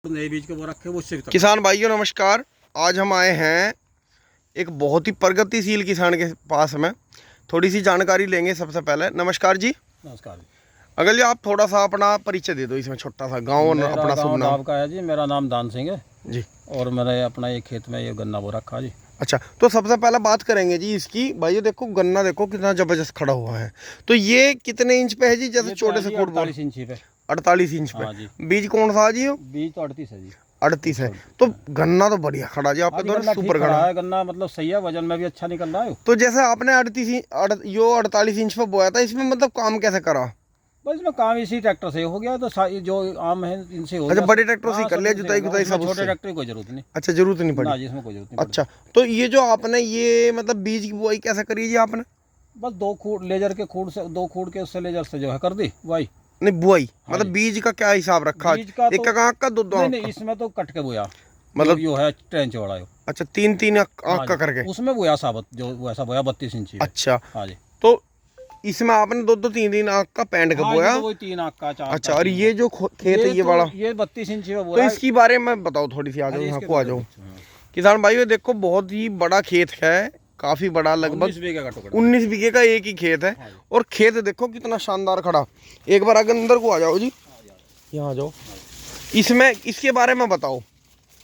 नए बीज के वो रखे वो उससे भी किसान भाइयों नमस्कार। आज हम आए हैं एक बहुत ही प्रगतिशील किसान के पास में, थोड़ी सी जानकारी लेंगे। सबसे पहले नमस्कार जी। नमस्कार जी। अगर जी आप थोड़ा सा अपना परिचय दे दो, इसमें छोटा सा गांव और अपना शुभ नाम। डाब का है जी, मेरा नाम दान सिंह है जी। और मैंने अपना ये खेत में ये गन्ना बो रखा जी। अच्छा, तो सबसे पहले बात करेंगे जी इसकी। भाई देखो गन्ना देखो कितना जबरदस्त खड़ा हुआ है। तो ये कितने इंच पे है जी? जैसे छोटे से फुटबॉल 48 इंची पे। 48 इंच पे। हाँ जी। बीज कौन सा है जी? बीज तो 38 है जी। 38 है। तो गन्ना तो बढ़िया खड़ा जी आपका, तो सुपर खड़ा है गन्ना, मतलब सही है, वजन में भी अच्छा निकल रहा है। तो जैसे आपने 48 इंच पे बोया था, इसमें मतलब काम कैसे करा? बस इसमें काम इसी ट्रैक्टर से हो गया, तो जो आम है इनसे हो अच्छा, गया। बड़े ट्रैक्टर से कर लिया, जुताई गुताई सब? छोटे ट्रैक्टर की कोई जरूरत नहीं। अच्छा, जरूरत नहीं पड़ी। इसमें कोई जरूरत नहीं। अच्छा, तो ये जो आपने ये मतलब बीज की बुआई कैसे करी जी आपने? बस 2 खूड़ लेजर के खूड़ से, 2 खूड़ के उससे लेजर से जो है कर दी बुआई। नहीं बुआई मतलब बीज का क्या हिसाब रखा? बीज का एक आंख का दो आंख नहीं, इसमें तो कट के बोया, मतलब यो है ट्रेंच वाला यो। अच्छा, 3 आंख का करके उसमें बोया साबत, जो वैसा बोया 32 इंची। अच्छा। हाँ जी। तो इसमें आपने 2-3 आंख का पैंट का बोया? तो वही 3 आंख का 4। अच्छा, और ये जो खेत है ये बड़ा, ये 32 इंची में तो बोया। इसकी बारे में बताओ थोड़ी सी। आ जाओ यहाँ को, आ जाओ किसान भाइयों। देखो बहुत ही बड़ा खेत है, काफी बड़ा, लगभग 19 बीघे का एक ही खेत है। और खेत देखो कितना शानदार खड़ा। एक बार अगर अंदर को आ जाओ जी, यहाँ आ जाओ। इसमें इसके बारे में बताओ।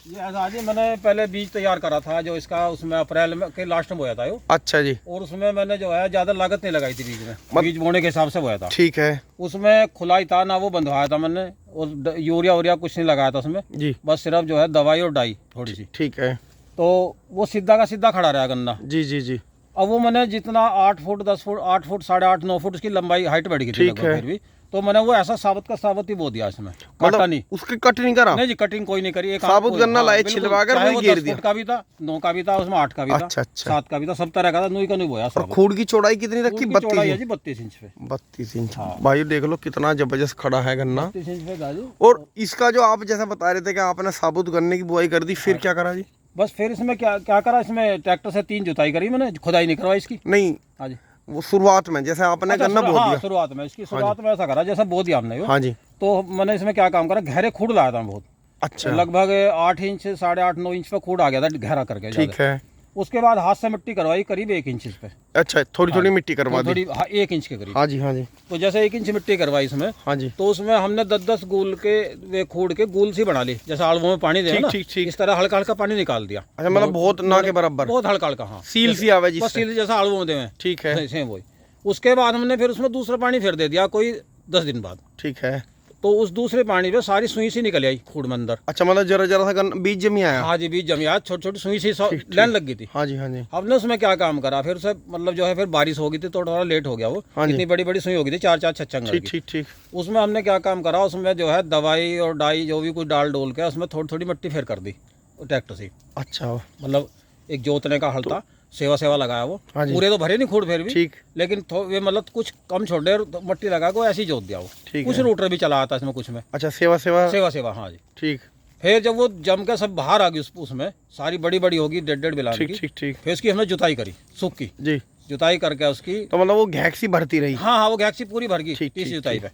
ये ऐसा जी, मैंने पहले बीज तैयार करा था जो इसका, उसमें अप्रैल में के लास्ट में बोया था यो। अच्छा जी। और उसमें मैंने जो है ज्यादा लागत नहीं लगाई थी बीज में, बीज बोने के हिसाब से बोया था। ठीक है। उसमें खुलाई था ना, वो बंधवाया था मैंने, और यूरिया वूरिया कुछ नहीं लगाया था उसमें जी। बस सिर्फ जो है दवाई और डाई थोड़ी सी। ठीक है। तो वो सीधा का सीधा खड़ा रहा गन्ना। जी जी जी। अब वो मैंने जितना 8 फुट 10 फुट 8 फुट 8.5 9 फुट उसकी लंबाई हाइट बढ़ गई थी लगभग, फिर भी तो मैंने वो ऐसा साबुत का साबुत ही बो दिया इसमें, काटा नहीं। उसकी कट नहीं करा? नहीं जी, कटिंग कोई नहीं करी। एक साबुत गन्ना लाए छिलवा कर वही घेर दिया। 10 फुट का भी था, 9 का भी था, उसमें 8 का भी था, 7 का भी था, सब तरह का था। नूई का नहीं बोया। और खूड़ की चौड़ाई कितनी रखी? 32 इंच पे। 32 इंच। भाई देख लो कितना जबरदस्त खड़ा है गन्ना। 32 इंच पे गाजी। और इसका जो आप जैसा बता रहे थे कि आपने साबुत गन्ने की बुआई कर दी, फिर क्या करा जी? बस फिर इसमें क्या करा, इसमें ट्रैक्टर से 3 जुताई करी मैंने, खुदाई नहीं करवाई इसकी। नहीं, हाँ जी, वो शुरुआत में जैसे आपने गन्ना बो दिया। शुरुआत में इसकी शुरुआत में ऐसा करा जैसा बो दिया हमने। हाँ जी। तो मैंने इसमें क्या काम करा, गहरे खूड़ लाया था बहुत। अच्छा। लगभग 8 इंच 8.5 9 इंच पे खूड़ आ गया था गहरा करके। ठीक है। उसके बाद हाथ से मिट्टी करवाई करीब 1 इंच पे। अच्छा, थोड़ी थोड़ी मिट्टी करवा दी? थोड़ी 1 इंच के करीब। हाँ जी हाँ जी। तो जैसे 1 इंच मिट्टी करवाई इसमें। हाँ जी। तो उसमें हमने 10-10 गूल के वे खूड़ के गूल सी बना ली, जैसे आलवों में पानी दे ना, इस तरह हल्का हल्का पानी निकाल दिया। अच्छा, मतलब बहुत ना के बराबर, बहुत हल्का हल्का। हाँ, सील सी आवे बस सील जैसा आलवों में दे। ठीक है। सेम वही। उसके बाद हमने फिर उसमें दूसरा पानी फिर दे दिया कोई 10 दिन बाद। ठीक है। तो उस दूसरे पानी पे सारी सुई सी निकल आई खूड़ में अंदर। अच्छा, मतलब जरा जरा सा बीज जमी आया? हाँ जी, बीज जमी आया, छोटी छोटी सुई सी लाइन लग गई थी। हाँ जी हाँ जी। हमने उसमें क्या काम करा, फिर उसे मतलब जो है फिर बारिश हो गई थी तो थोड़ा लेट हो गया वो। इतनी बड़ी बड़ी सुई हो गई थी, 4-4 छच्चंग। ठीक ठीक। उसमें हमने क्या काम करा, उसमें जो है दवाई और डाई जो भी कुछ डाल डोल के उसमें थोड़ी थोड़ी मिट्टी फेर कर दी ट्रैक्टर से। अच्छा, मतलब एक जोतने का हल था, सेवा लगाया वो। पूरे तो भरे नहीं खूड़ फिर भी, ठीक, लेकिन वे मतलब कुछ कम छोड़े, मट्टी लगा के ऐसे ही जोत दिया वो। कुछ रूटर भी चला आता इसमें कुछ में। अच्छा, सेवा। हाँ जी, ठीक। फिर जब वो जम के सब बाहर आ गई उसमें सारी बड़ी बड़ी होगी 1.5 बिलान की। ठीक। फिर उसकी हमने जुताई करी, सूख की जी, जुताई करके उसकी। तो मतलब वो घैक्सी भरती रही? हाँ, वो घैक्सी पूरी भर गई 30 जुताई पे।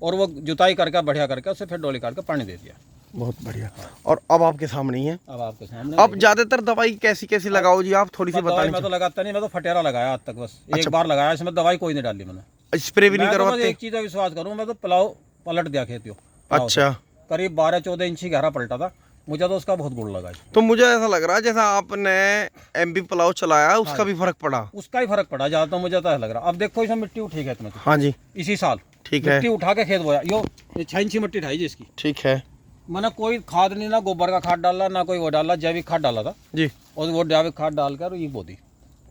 और वो जुताई करके बढ़िया करके उसे फिर डोली करके पानी दे दिया। बहुत बढ़िया। और अब आपके सामने ही है? अब आपके सामने। अब ज्यादातर दवाई कैसी कैसी लगाओ जी आप, थोड़ी सी बताएं। मैं तो लगाता नहीं, मैं तो फटेरा लगाया आज तक बस। एक बार लगाया, इसमें दवाई कोई नहीं डाली मैंने, स्प्रे भी नहीं करवाते? एक चीज का विश्वास करूँ, मैं तो पलट दिया खेती। अच्छा। करीब 12-14 इंची गहरा पलटा था, मुझे तो उसका बहुत गुण लगा। तो मुझे ऐसा लग रहा है जैसा आपने एमपी प्लाव चलाया उसका भी फर्क पड़ा? उसका ही फर्क पड़ा ज्यादा, तो मुझे तो लग रहा। अब देखो इसमें मिट्टी उठी खेत में। हाँ जी, इसी साल। ठीक है। मिट्टी उठा के खेत बोया, ये 6 इंची मिट्टी उठाई जी इसकी। ठीक है। मैंने कोई खाद नहीं, ना गोबर का खाद डाला, ना कोई वो डाला, जैविक खाद डाला था जी। और वो जैविक खाद डालकर ये बो दी।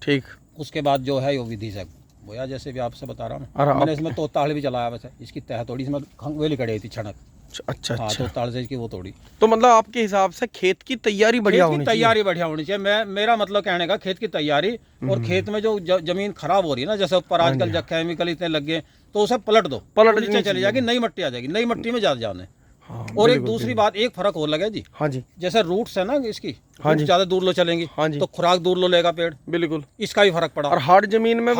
ठीक। उसके बाद जो है ये विधि से बोया, जैसे भी आपसे बता रहा हूँ। मैंने इसमें तोताड़ भी चलाया वैसे, इसकी तह तोड़ी, इसमें वेली कड़ी थी छनक। अच्छा। तोताड़ से इसकी वो तोड़ी। तो मतलब आपके हिसाब से खेत की तैयारी बढ़िया होनी चाहिए? मेरा मतलब कहने का, खेत की तैयारी। और खेत में जो जमीन खराब हो रही है ना, जैसे ऊपर आजकल केमिकल इतने लग गए, तो उसे पलट दो, नीचे चली जाएगी, नई मिट्टी आ जाएगी, नई मिट्टी में ज्यादा जान है। हाँ, और एक दूसरी बात, एक फर्क और लगे जी। हाँ जी। जैसे रूट्स है ना इसकी, हाँ जी, ज्यादा दूर लो चलेंगी। हाँ जी। तो खुराक दूर लो लेगा पेड़। बिल्कुल, इसका भी फर्क पड़ा। और हार्ड जमीन में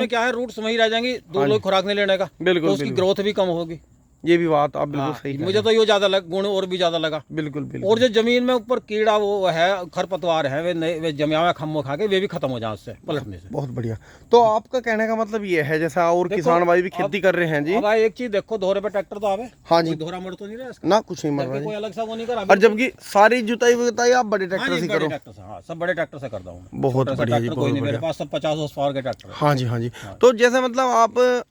क्या है, रूट्स वहीं रह जाएंगी, दूर लो खुराक नहीं लेने का। बिल्कुल, तो उसकी ग्रोथ भी कम होगी। ये भी बात आप बिल्कुल सही मुझे तो ये ज्यादा गुण और भी ज्यादा लगा। बिल्कुल बिल्कुल। और जो जमीन में ऊपर कीड़ा वो है, खरपतवार है, वे जमिया में खम्मो खा के वे भी खत्म हो जाए उससे पलटने से। बहुत बढ़िया। तो आपका कहने का मतलब ये है जैसा और किसान भाई भी खेती कर रहे हैं जी। अब एक चीज देखो, दोहरे पे ट्रैक्टर तो आवे, हाँ जी, दोहरा मर तो नहीं रहा इसका ना, कुछ नहीं मर रहा, कोई अलग सा वो नहीं करा। और जबकि सारी जुताई वुताई आप बड़े ट्रैक्टर से करो। हाँ, सब बड़े ट्रैक्टर से करता हूँ। बहुत बढ़िया जी, कोई नहीं मेरे पास, सब 50 हॉर्स पावर के ट्रैक्टर। हाँ जी हाँ जी। तो जैसे मतलब आप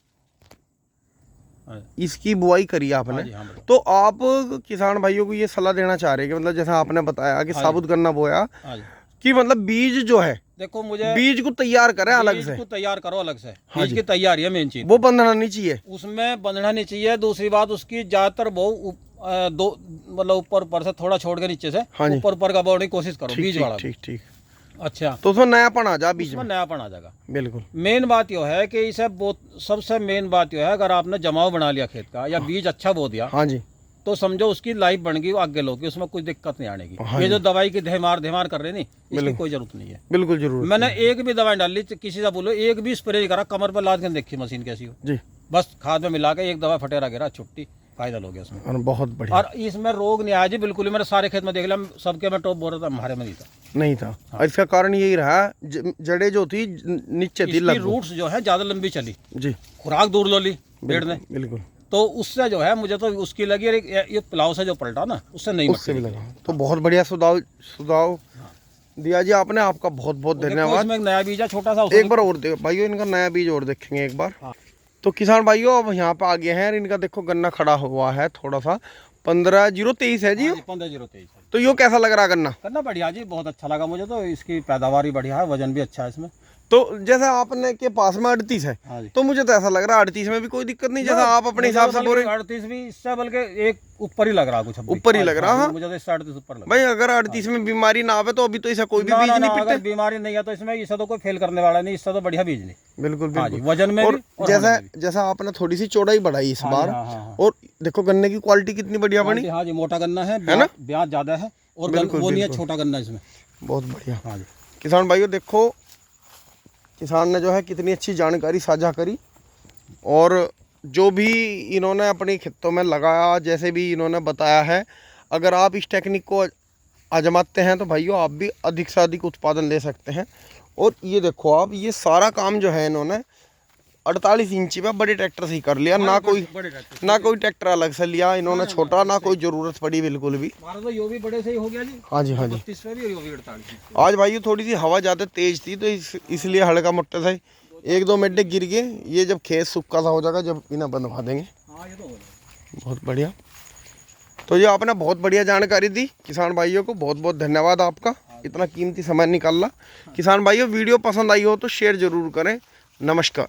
इसकी बुआई करी आपने, तो आप किसान भाइयों को ये सलाह देना चाह रहे हैं कि मतलब जैसा आपने बताया कि साबुत गन्ना बोया, कि मतलब बीज जो है, देखो मुझे बीज को तैयार करें अलग से, तैयार करो अलग से। बीज की तैयारी है मेन चीज, वो बंधना नहीं चाहिए, उसमें बंधना नहीं चाहिए। दूसरी बात उसकी ज्यादातर वो दो मतलब ऊपर से थोड़ा छोड़ के नीचे से ऊपर का बोने की कोशिश करो बीज वाला। ठीक ठीक। अच्छा, तो उसमें नयापन आ जा, बीच में नयापन आ जाएगा। बिल्कुल। मेन बात यह है कि इसे सबसे मेन बात यह है, अगर आपने जमाव बना लिया खेत का या बीज अच्छा बो दिया, हाँ जी, तो समझो उसकी लाइफ बन गई, आगे लोग उसमें कोई दिक्कत नहीं आने की। हाँ, ये जो दवाई की धेमार कर रहे नहीं, इसकी कोई जरूरत नहीं है। बिल्कुल जरूर। मैंने एक भी दवाई डाली, किसी से बोलो एक भी स्प्रे करा, कमर पर लाद के देखी मशीन कैसी हो जी, बस खाद में मिला के एक दवा फटेरा गिरा, छुट्टी, फायदा हो गया उसमें। बहुत बढ़िया। और इसमें रोग नहीं आया जी, बिल्कुल। मेरे सारे खेत में देख लिया, सबके में टॉप बोल रहा था, हमारे में नहीं था। हाँ। इसका कारण यही रहा, जड़ें जो थी नीचे थी, रूट्स जो है ज्यादा लंबी चली जी, खुराक दूर लो ली पेड़ ने, बिल्कुल। तो उससे जो है मुझे तो उसकी लगी, ये प्लाव से जो पलटा ना, उससे नहीं, उससे भी लगा। तो बहुत बढ़िया सुझाव दिया जी आपने, आपका बहुत बहुत धन्यवाद। इसमें एक नया बीज है छोटा सा, एक बार और देखो भाइयों, इनका नया बीज और देखेंगे एक बार। तो किसान भाइयों अब यहाँ पे आ गए हैं, इनका देखो गन्ना खड़ा हुआ है थोड़ा सा, 15-0-23 है जी, 15-0-23। तो यो कैसा लग रहा गन्ना? गन्ना बढ़िया जी, बहुत अच्छा लगा मुझे तो, इसकी पैदावार भी बढ़िया है, वजन भी अच्छा है इसमें। तो जैसे आपने के पास में 38 है, तो मुझे तो ऐसा लग रहा है 38 में भी कोई दिक्कत नहीं, जैसा आप अपने हिसाब से बोल रहे हैं। 38 भी इससे बल्कि एक ऊपर ही लग रहा, कुछ ऊपर ही लग रहा है मुझे तो, 38 ऊपर लग। भाई अगर 38 में बीमारी ना आवे तो अभी तो ऐसा कोई भी बीज नहीं पिटता। बीमारी नहीं है तो इसमें इससे तो कोई फेल करने वाला नहीं, इससे तो बढ़िया बीज नहीं। बिल्कुल बिल्कुल, वजन में भी। जैसा आपने थोड़ी सी चौड़ाई बढ़ाई इस बार, और देखो गन्ने की क्वालिटी कितनी बढ़िया बनी। हाँ जी, मोटा गन्ना है ना, ब्याज ज्यादा है, और वो नहीं है छोटा गन्ना इसमें, बहुत बढ़िया। हाँ जी किसान भाइयों, देखो किसान ने जो है कितनी अच्छी जानकारी साझा करी, और जो भी इन्होंने अपनी खेतों में लगाया, जैसे भी इन्होंने बताया है, अगर आप इस टेक्निक को आजमाते हैं तो भाइयों आप भी अधिक से अधिक उत्पादन ले सकते हैं। और ये देखो आप, ये सारा काम जो है इन्होंने 48 इंची पे बड़े ट्रैक्टर से ही कर लिया, ना कोई ट्रैक्टर अलग से लिया इन्होंने छोटा, ना कोई जरूरत पड़ी बिल्कुल भी। यो भी बड़े से ही हो गया जी। हाँ जी हाँ जी। आज भाई थोड़ी सी हवा ज़्यादा तेज थी तो इसलिए हल्का मोटा था, 1-2 मिनट गिर गए। ये जब खेत सूखा सा हो जाएगा, जब इन्हें बंधवा देंगे। बहुत बढ़िया। तो ये आपने बहुत बढ़िया जानकारी दी किसान भाइयों को, बहुत बहुत धन्यवाद आपका, इतना कीमती समय निकालना। किसान भाइयों वीडियो पसंद आई हो तो शेयर जरूर करें। नमस्कार।